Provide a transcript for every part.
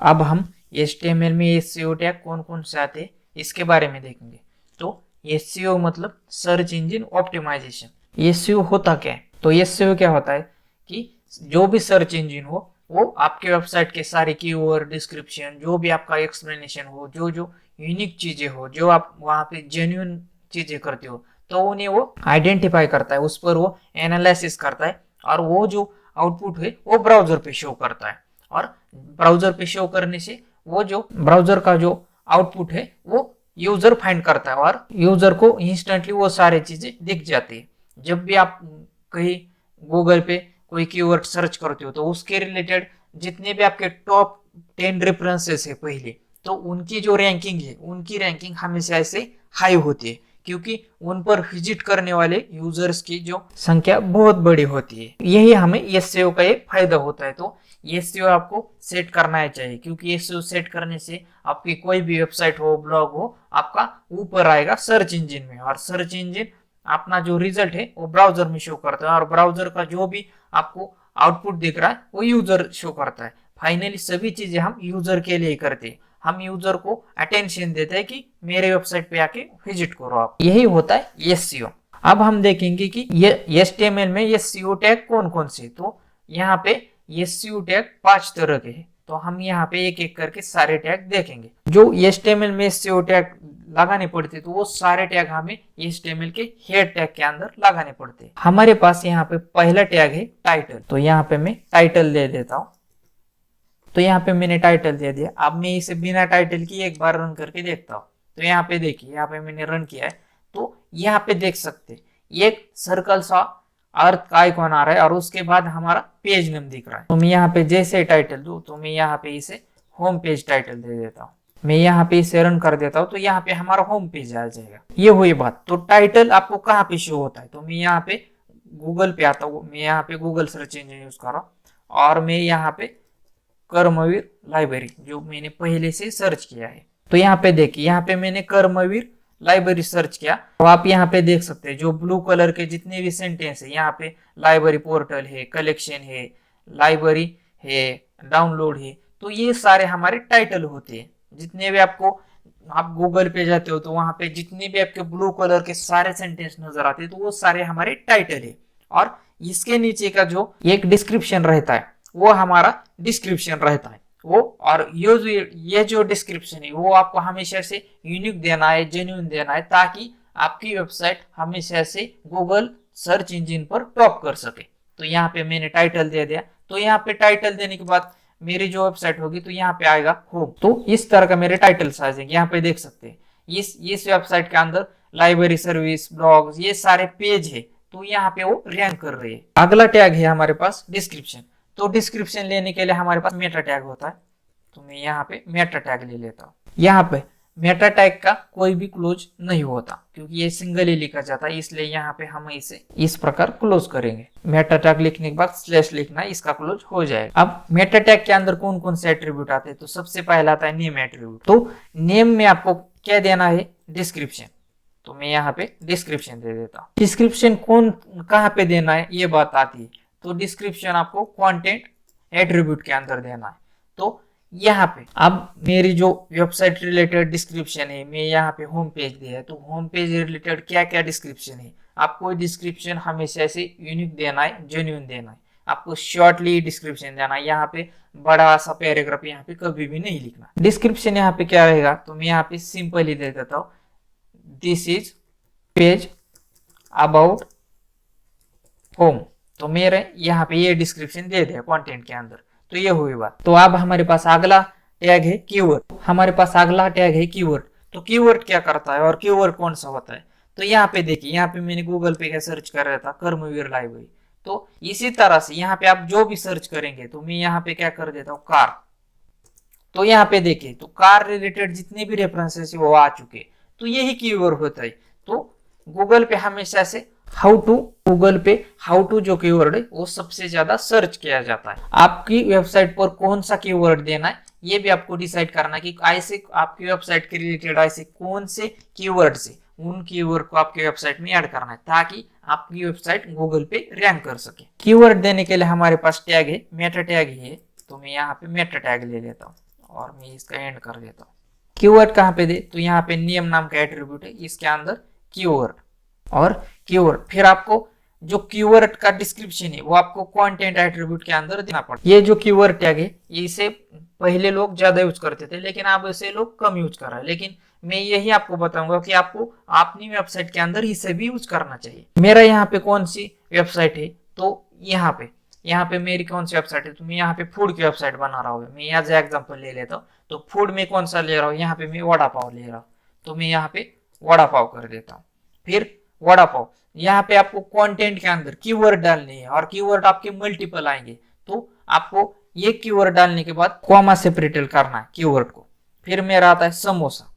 अब हम HTML में SEO टैग कौन कौन से आते हैं इसके बारे में देखेंगे। तो SEO मतलब सर्च इंजन ऑप्टिमाइजेशन। SEO होता क्या है? तो SEO क्या होता है कि जो भी सर्च इंजन हो वो आपके वेबसाइट के सारे कीवर्ड, डिस्क्रिप्शन, जो भी आपका एक्सप्लेनेशन हो, जो जो यूनिक चीजें हो, जो आप वहां पे जेन्युइन चीजें करते हो, तो उन्हें वो आइडेंटिफाई करता है, उस पर वो एनालिसिस करता है और वो जो आउटपुट है वो ब्राउजर पे शो करता है। और ब्राउजर पे शो करने से वो जो ब्राउजर का जो आउटपुट है वो यूजर फाइंड करता है और यूजर को इंस्टेंटली वो सारी चीजें दिख जाती है। जब भी आप कहीं गूगल पे कोई कीवर्ड सर्च करते हो तो उसके रिलेटेड जितने भी आपके टॉप 10 रेफरेंसेस है पहले, तो उनकी जो रैंकिंग है उनकी रैंकिंग हमेशा ऐसे हाई होती है, क्योंकि उन पर विजिट करने वाले यूजर्स की जो संख्या बहुत बड़ी होती है। यही हमें एसईओ का एक फायदा होता है। तो एसईओ आपको सेट करना ही चाहिए, क्योंकि एसईओ सेट करने से आपकी कोई भी वेबसाइट हो, ब्लॉग हो, आपका ऊपर आएगा सर्च इंजन में, और सर्च इंजन अपना जो रिजल्ट है वो ब्राउजर में शो करता है, और ब्राउजर का जो भी आपको आउटपुट दिख रहा है वो यूजर शो करता है। फाइनली सभी चीजें हम यूजर के लिए करते हैं, हम यूजर को अटेंशन देते हैं कि मेरे वेबसाइट पे आके विजिट करो आप। यही होता है एसईओ। अब हम देखेंगे कि ये एचटीएमएल में एसईओ टैग कौन कौन से। तो यहाँ पे एसईओ टैग 5 तरह के हैं, तो हम यहाँ पे एक एक करके सारे टैग देखेंगे। जो एचटीएमएल में एसईओ टैग लगाने पड़ते तो वो सारे टैग हमें HTML के हेड टैग के अंदर लगाने पड़ते। हमारे पास यहाँ पे पहला टैग है टाइटल, तो यहाँ पे मैं टाइटल दे देता हूँ। तो यहाँ पे मैंने टाइटल दे दिया। अब मैं इसे बिना टाइटल की एक बार रन करके देखता हूँ। तो यहाँ पे देखिए, यहाँ पे मैंने रन किया है, तो यहाँ पे देख सकते एक सर्कल सा अर्थ का आइकॉन आ रहा है और उसके बाद हमारा पेज नेम दिख रहा है। तो मैं यहाँ पे जैसे टाइटल दूं तो मैं यहाँ पे इसे होम पेज टाइटल दे देता हूँ। मैं यहाँ पे इसे रन कर देता हूँ तो यहाँ पे हमारा होम पेज आ जाएगा। ये हुई बात। तो टाइटल आपको कहाँ पे शो होता है? तो मैं यहाँ पे गूगल पे आता हूँ, मैं यहाँ पे गूगल सर्च इंजन यूज कर रहा हूँ और मैं यहाँ पे कर्मवीर लाइब्रेरी जो मैंने पहले से सर्च किया है। तो यहाँ पे देखिए, यहाँ पे मैंने कर्मवीर लाइब्रेरी सर्च किया, तो आप यहाँ पे देख सकते हैं जो ब्लू कलर के जितने भी सेंटेंस है, यहाँ पे लाइब्रेरी पोर्टल है, कलेक्शन है, लाइब्रेरी है, डाउनलोड है, तो ये सारे हमारे टाइटल होते हैं। जितने भी आपको, आप गूगल पे जाते हो तो वहां पे जितने भी आपके ब्लू कलर के सारे सेंटेंस नजर आते हैं तो वो सारे हमारे टाइटल है। और इसके नीचे का जो एक डिस्क्रिप्शन रहता है वो हमारा डिस्क्रिप्शन रहता है वो। और ये जो डिस्क्रिप्शन है वो आपको हमेशा से यूनिक देना है, जेन्युइन देना है, ताकि आपकी वेबसाइट हमेशा से गूगल सर्च इंजन पर टॉप कर सके। तो यहाँ पे मैंने टाइटल दे दिया। तो यहाँ पे टाइटल देने के बाद मेरी जो वेबसाइट होगी तो यहाँ पे आएगा होम। तो इस तरह का मेरे टाइटल्स आ जाएंगे। यहाँ पे देख सकते हैं इस वेबसाइट के अंदर लाइब्रेरी, सर्विस, ब्लॉग्स, ये सारे पेज है, तो यहाँ पे वो रैंक कर रही है। अगला टैग है हमारे पास डिस्क्रिप्शन। तो डिस्क्रिप्शन लेने के लिए हमारे पास मेटा टैग होता है, तो मैं यहाँ पे मेटा टैग ले लेता हूँ। यहाँ पे मेटा टैग का कोई भी क्लोज नहीं होता, क्योंकि ये सिंगल ही लिखा जाता है, इसलिए यहाँ पे हम इसे इस प्रकार क्लोज करेंगे। मेटा टैग लिखने के बाद स्लैश लिखना, इसका क्लोज हो जाएगा। अब मेटा टैग के अंदर कौन कौन से एट्रीब्यूट आते हैं? तो सबसे पहला आता है नेम एट्रीब्यूट। तो नेम में आपको क्या देना है? डिस्क्रिप्शन। तो मैं यहाँ पे डिस्क्रिप्शन दे देता हूँ। डिस्क्रिप्शन कौन कहाँ पे देना है ये बात आती है। तो डिस्क्रिप्शन आपको कंटेंट एट्रीब्यूट के अंदर देना है। तो यहाँ पे अब मेरी जो वेबसाइट रिलेटेड डिस्क्रिप्शन है, मैं यहाँ पे होम पेज दिया है, तो होम पेज रिलेटेड क्या क्या डिस्क्रिप्शन है, आपको डिस्क्रिप्शन हमेशा से यूनिक देना है, जेन्युइन देना है। आपको शॉर्टली डिस्क्रिप्शन देना है, यहाँ पे बड़ा सा पैराग्राफ यहाँ पे कभी भी नहीं लिखना। डिस्क्रिप्शन यहाँ पे क्या रहेगा? तो मैं यहाँ पे सिंपल ही दे देता हूँ, this is page about home. तो मेरे यहाँ पे ये डिस्क्रिप्शन दे दिया कंटेंट के अंदर। तो ये हुई बात। तो अब हमारे पास अगला टैग है कीवर्ड। हमारे पास अगला टैग है कीवर्ड। तो कीवर्ड क्या करता है और कीवर्ड कौन सा होता है? तो यहाँ पे देखिए, यहाँ पे मैंने गूगल पे क्या सर्च कर रहा था, कर्मवीर लाइब्रेरी। तो इसी तरह से यहाँ पे आप जो भी सर्च करेंगे, तो मैं यहाँ पे क्या कर देता हूँ, कार। तो यहाँ पे देखिए, तो कार रिलेटेड जितने भी रेफरेंसेस वो आ चुके, तो यही कीवर्ड होता है। तो गूगल पे हमेशा से गूगल पे हाउ टू जो कीवर्ड है वो सबसे ज्यादा सर्च किया जाता है। आपकी वेबसाइट पर कौन सा कीवर्ड देना है ये भी आपको डिसाइड करना है कि ऐसे आपकी वेबसाइट के रिलेटेड ऐसे कौन से कीवर्ड से उन कीवर्ड को आपकी वेबसाइट में ऐड करना है, ताकि आपकी वेबसाइट गूगल पे रैंक कर सके। कीवर्ड देने के लिए हमारे पास टैग है, मेटा टैग ही है। तो मैं यहाँ पे मेटा टैग ले लेता हूँ और मैं इसका एंड कर देता हूँ। कीवर्ड कहाँ पे दे, तो यहाँ पे नेम नाम का एट्रीब्यूट है, इसके अंदर कीवर्ड और कीवर्ड। फिर आपको जो कीवर्ड का डिस्क्रिप्शन है वो आपको कंटेंट एट्रीब्यूट के अंदर देना पड़ता है। ये जो कीवर्ड टैग है इसे पहले लोग ज्यादा यूज करते थे, लेकिन अब इसे लोग कम यूज कर रहे हैं। लेकिन मैं यही आपको बताऊंगा कि आपको अपनी वेबसाइट के अंदर इसे भी यूज करना चाहिए। मेरा यहाँ पे कौन सी वेबसाइट है, तो यहाँ पे मेरी कौन सी वेबसाइट है, तो मैं यहाँ पे फूड की वेबसाइट बना रहा हूँ। मैं एज एग्जाम्पल ले लेता हूँ, तो फूड में कौन सा ले रहा हूँ, यहाँ पे मैं वड़ा पाव ले रहा हूँ, तो मैं यहाँ पे वड़ा पाव कर देता हूँ। फिर वड़ा पाव, यहाँ पे आपको कंटेंट के अंदर कीवर्ड डालनी है और कीवर्ड आपके मल्टीपल आएंगे, तो आपको ये कीवर्ड डालने के बाद कॉमा सेपरेटेड करना है कीवर्ड को। फिर मेरा आता है समोसा,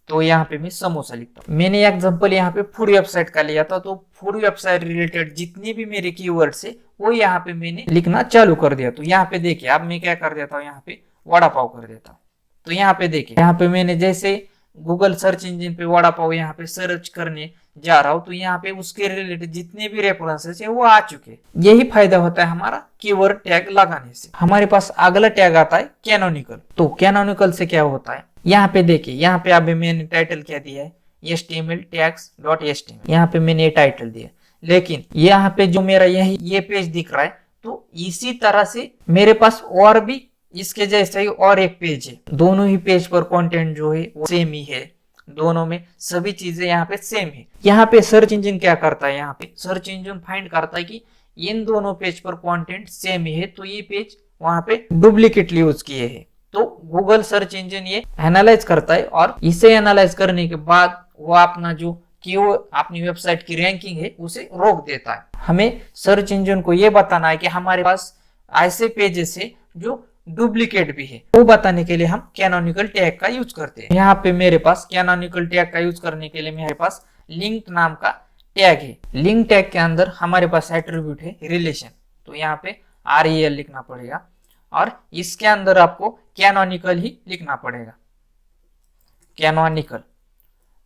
तो यहाँ पे मैं समोसा लिखता हूँ। मैंने एग्जांपल यहाँ पे फूड वेबसाइट का लिया था, तो फूड वेबसाइट रिलेटेड जितने भी मेरे कीवर्ड्स है वो यहाँ पे मैंने लिखना चालू कर दिया। तो यहाँ पे देखिए अब मैं क्या कर देता हूँ, यहाँ पे वड़ा पाव कर देता हूँ। तो यहाँ पे देखिए, यहाँ पे मैंने जैसे गूगल सर्च इंजन पे वड़ा पाव यहाँ पे सर्च करने जा रहा हूँ, तो यहाँ पे उसके रिलेटेड जितने भी रेफरेंसेस है वो आ चुके हैं। यही फायदा होता है हमारा कीवर्ड टैग लगाने से। हमारे पास अगला टैग आता है कैनोनिकल। तो कैनोनिकल से क्या होता है, यहाँ पे देखिए, यहाँ पे अभी मैंने टाइटल क्या दिया है, HTML tags.html, यहाँ पे मैंने ये टाइटल दिया। लेकिन यहाँ पे जो मेरा ये पेज दिख रहा है, तो इसी तरह से मेरे पास और भी इसके जैसा ही और एक पेज है। दोनों ही पेज पर कंटेंट जो है वो सेम ही है, दोनों में सभी चीजें यहाँ पे सेम है। यहाँ पे सर्च इंजन क्या करता है, यहाँ पे सर्च इंजन फाइंड करता है कि इन दोनों पेज पर कंटेंट सेम ही है, तो ये पेज वहां पे डुप्लीकेटली यूज किए हैं। तो गूगल सर्च इंजन ये एनालाइज करता है और इसे एनालाइज करने के बाद वो अपना जो अपनी वेबसाइट की रैंकिंग है उसे रोक देता है। हमें सर्च इंजन को ये बताना है कि हमारे पास ऐसे पेजेस है जो डुप्लीकेट भी है, वो बताने के लिए हम कैनोनिकल टैग का यूज करते हैं। यहाँ पे मेरे पास कैनोनिकल टैग का यूज करने के लिए मेरे पास लिंक नाम का टैग है। लिंक टैग के अंदर हमारे पास एट्रीब्यूट है रिलेशन, तो यहाँ पे REL लिखना पड़ेगा और इसके अंदर आपको कैनोनिकल ही लिखना पड़ेगा, कैनोनिकल।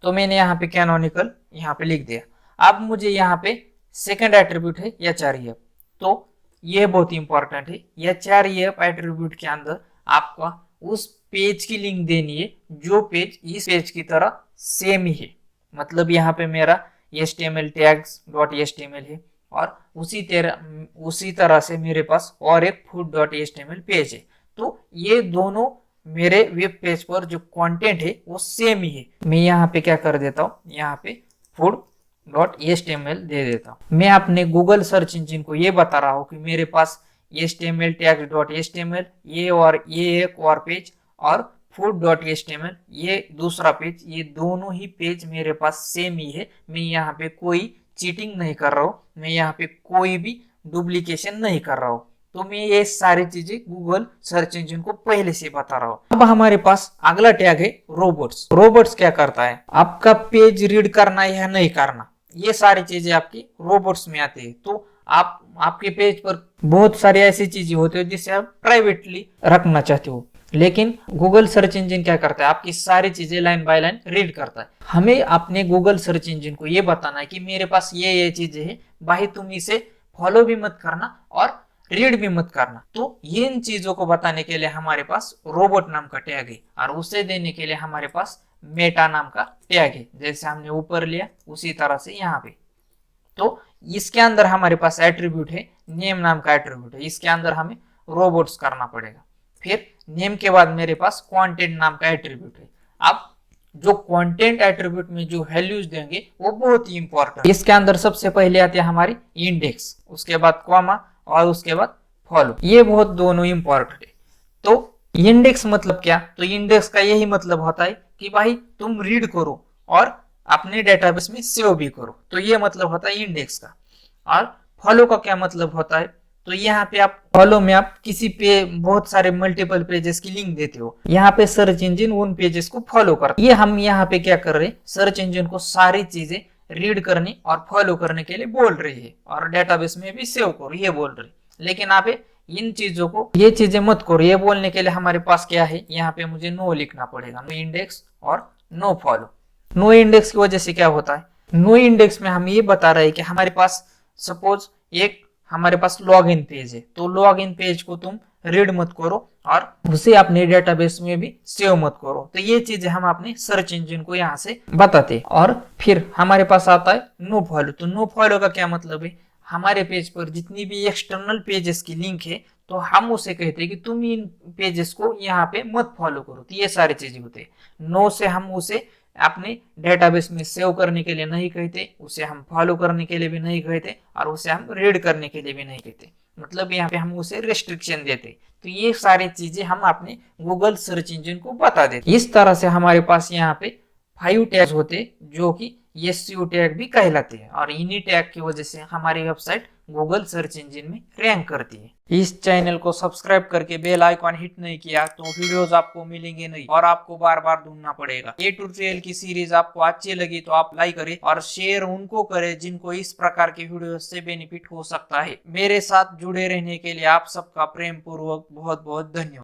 तो मैंने यहाँ पे कैनोनिकल यहाँ पे लिख दिया। अब मुझे यहाँ पे सेकंड एट्रीब्यूट है HREF, तो ये बहुत इंपॉर्टेंट है। HREF एट्रीब्यूट के अंदर आपका उस पेज की लिंक देनी है जो पेज इस पेज की तरह सेम ही है। मतलब यहाँ पे मेरा HTML tags.html है और उसी तरह से मेरे पास और एक food.html पेज है, तो ये दोनों मेरे वेब पेज पर जो कंटेंट है वो सेम ही है। मैं यहाँ पे क्या कर देता हूँ, यहाँ पे food.html दे देता हूँ। मैं अपने गूगल सर्च इंजन को ये बता रहा हूँ कि मेरे पास HTML tags.html ये एक और पेज और food.html ये दूसरा पेज, ये दोनों ही पेज मेरे पास सेम ही है। मैं यहाँ पे कोई चीटिंग नहीं कर रहा हूँ, मैं यहाँ पे कोई भी डुप्लीकेशन नहीं कर रहा हूँ। तो मैं ये सारी चीजें गूगल सर्च इंजन को पहले से बता रहा हूँ। अब हमारे पास अगला टैग है रोबोट्स। रोबोट्स क्या करता है, आपका पेज रीड करना या नहीं करना, ये सारी चीजें आपकी रोबोट्स में आती है। तो आपके पेज पर बहुत सारी ऐसी चीजें होती है जिसे आप प्राइवेटली रखना चाहते हो, लेकिन गूगल सर्च इंजन क्या करता है, आपकी सारी चीजें लाइन बाय लाइन रीड करता है। हमें अपने गूगल सर्च इंजन को ये बताना है कि मेरे पास ये चीजें हैं भाई, तुम इसे फॉलो भी मत करना और रीड भी मत करना। तो इन चीजों को बताने के लिए हमारे पास रोबोट नाम का टैग है और उसे देने के लिए हमारे पास मेटा नाम का टैग है। जैसे हमने ऊपर लिया उसी तरह से यहाँ पे, तो इसके अंदर हमारे पास एट्रीब्यूट है नेम नाम का एट्रीब्यूट है, इसके अंदर हमें रोबोट्स करना पड़ेगा। फिर नेम के बाद मेरे पास कंटेंट नाम का एट्रीब्यूट है। अब जो कंटेंट एट्रीब्यूट में जो वैल्यूज देंगे वो बहुत ही इंपॉर्टेंट। इसके अंदर सबसे पहले आती है हमारी इंडेक्स, उसके बाद कॉमा और उसके बाद फॉलो, ये बहुत दोनों इंपॉर्टेंट है। तो इंडेक्स मतलब क्या, तो इंडेक्स का यही मतलब होता है कि भाई तुम रीड करो और अपने डेटाबेस में सेव भी करो, तो ये मतलब होता है इंडेक्स का। और फॉलो का क्या मतलब होता है, तो यहाँ पे आप फॉलो में आप किसी पे बहुत सारे मल्टीपल पेजेस की लिंक देते हो, यहाँ पे सर्च इंजन उन पेजेस को फॉलो करता है। ये हम यहाँ पे क्या कर रहे हैं, सर्च इंजन को सारी चीजें रीड करने और फॉलो करने के लिए बोल रही है और डेटाबेस में भी सेव करो ये बोल रही है। लेकिन आप इन चीजों को ये चीजें मत करो, ये बोलने के लिए हमारे पास क्या है, यहाँ पे मुझे नो लिखना पड़ेगा, नो इंडेक्स और नो फॉलो। नो इंडेक्स की वजह से क्या होता है, नो इंडेक्स में हम ये बता रहे हैं कि हमारे पास सपोज एक हमारे पास लॉगिन पेज है, तो लॉगिन पेज को तुम रीड मत करो और उसे अपने डेटाबेस में भी सेव मत करो। तो ये चीजें हम अपने सर्च इंजन को यहाँ से बताते हैं। और फिर हमारे पास आता है नो फॉलो। तो नो फॉलो का क्या मतलब है, हमारे पेज पर जितनी भी एक्सटर्नल पेजेस की लिंक है तो हम उसे कहते हैं कि तुम इन पेजेस को यहाँ पे मत फॉलो करो। तो ये सारी चीजें होते हैं। नो से हम उसे अपने डेटाबेस में सेव करने के लिए नहीं कहते, उसे हम फॉलो करने के लिए भी नहीं कहते और उसे हम रीड करने के लिए भी नहीं कहते। मतलब यहाँ पे हम उसे रेस्ट्रिक्शन देते। तो ये सारी चीजें हम अपने गूगल सर्च इंजन को बता देते। इस तरह से हमारे पास यहाँ पे 5 टैग्स होते जो कि एसईओ टैग भी कहलाते हैं और इन्हीं टैग की वजह से हमारी वेबसाइट गूगल सर्च इंजन में रैंक करती है। इस चैनल को सब्सक्राइब करके बेल आइकॉन हिट नहीं किया तो वीडियोस आपको मिलेंगे नहीं और आपको बार बार ढूंढना पड़ेगा। ये ट्यूटोरियल की सीरीज आपको अच्छी लगी तो आप लाइक करें और शेयर उनको करें जिनको इस प्रकार के वीडियो से बेनिफिट हो सकता है। मेरे साथ जुड़े रहने के लिए आप सबका प्रेम पूर्वक बहुत बहुत धन्यवाद।